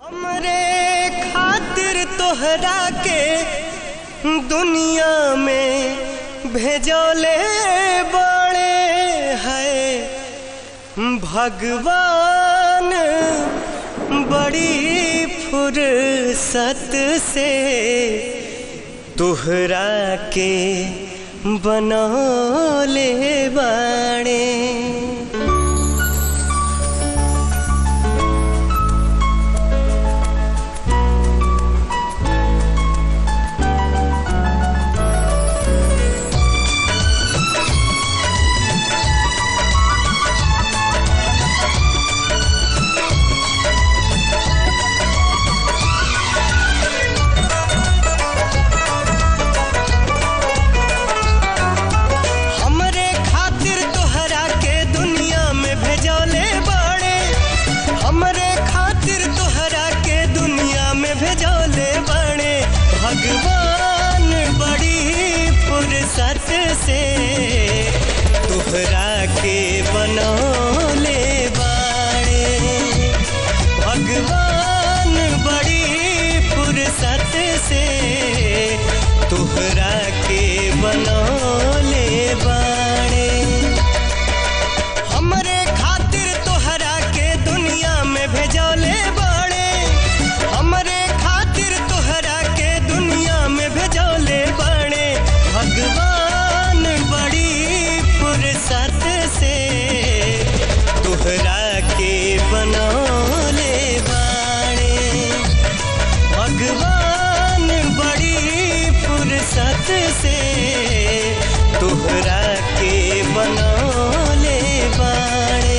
हमरे खातिर तोहरा के दुनिया में भेजोले बड़े है भगवान, बड़ी फुर्सत से तोहरा के बनौले बाड़े। भगवान बड़ी फुर्सत से तोहरा के बनौले बाड़े। भगवान बड़ी फुर्सत से तोहरा के बनौले बाड़े। हमरे खातिर तोहरा के दुनिया में भेजौले बाड़े। हमरे खातिर तोहरा के दुनिया में भेजौले बाड़े। भगवान बड़ी फुर्सत से तोहरा के बनौले बाड़े। भगवान बड़ी फुर्सत से तोहरा के बनौले बाड़े।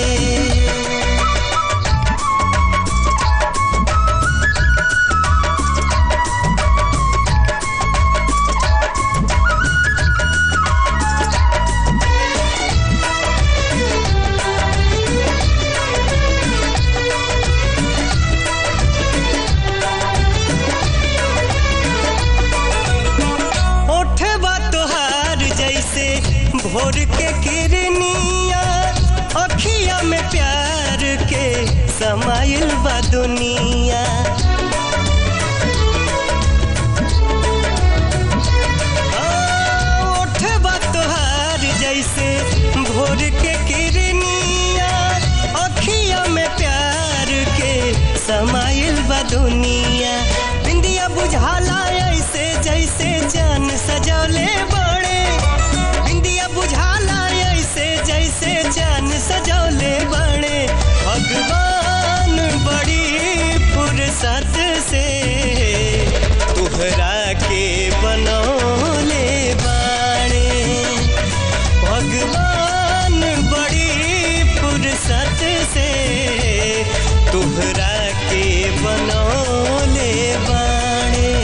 भोर के किरनिया अखिया में प्यार के समाइल बा दुनिया। ओठबा तोहार जैसे भोर के किरनिया अखिया में प्यार के समाइल बा दुनिया। बिंदिया बुझाला ऐसे जैसे जान सजौले बड़े। बुझाला ऐसे जैसे जान सजौले बड़े। भगवान बड़ी फुर्सत से तोहरा के बनौले बाड़े। भगवान बड़ी फुर्सत से तोहरा के बनौले बाड़े।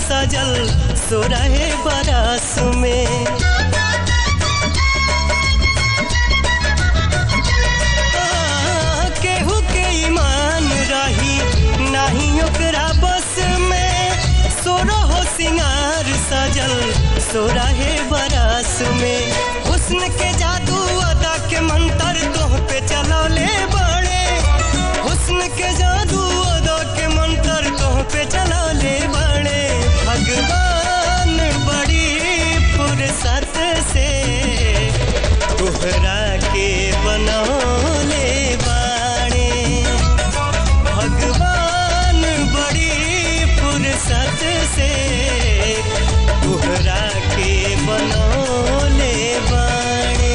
सजल सोरहे बरस में केहू के ईमान रही नहीं ओकरा बस में। सोरहो सिंगार सजल सोरहे बरस में। हुस्न के जादू अदा के मंत्र तोह पे चलौले बड़े। हुस्न के जादू अदा के मंत्र तोह पे चलौले बड़े। भगवान बड़ी फुर्सत से तोहरा के बनौले बाड़े। भगवान बड़ी फुर्सत से तोहरा के बनौले बाड़े।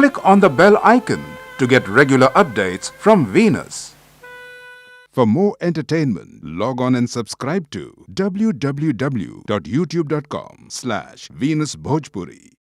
click on the bell icon to get regular updates from Venus. For more entertainment, log on and subscribe to www.youtube.com/Venus Bhojpuri.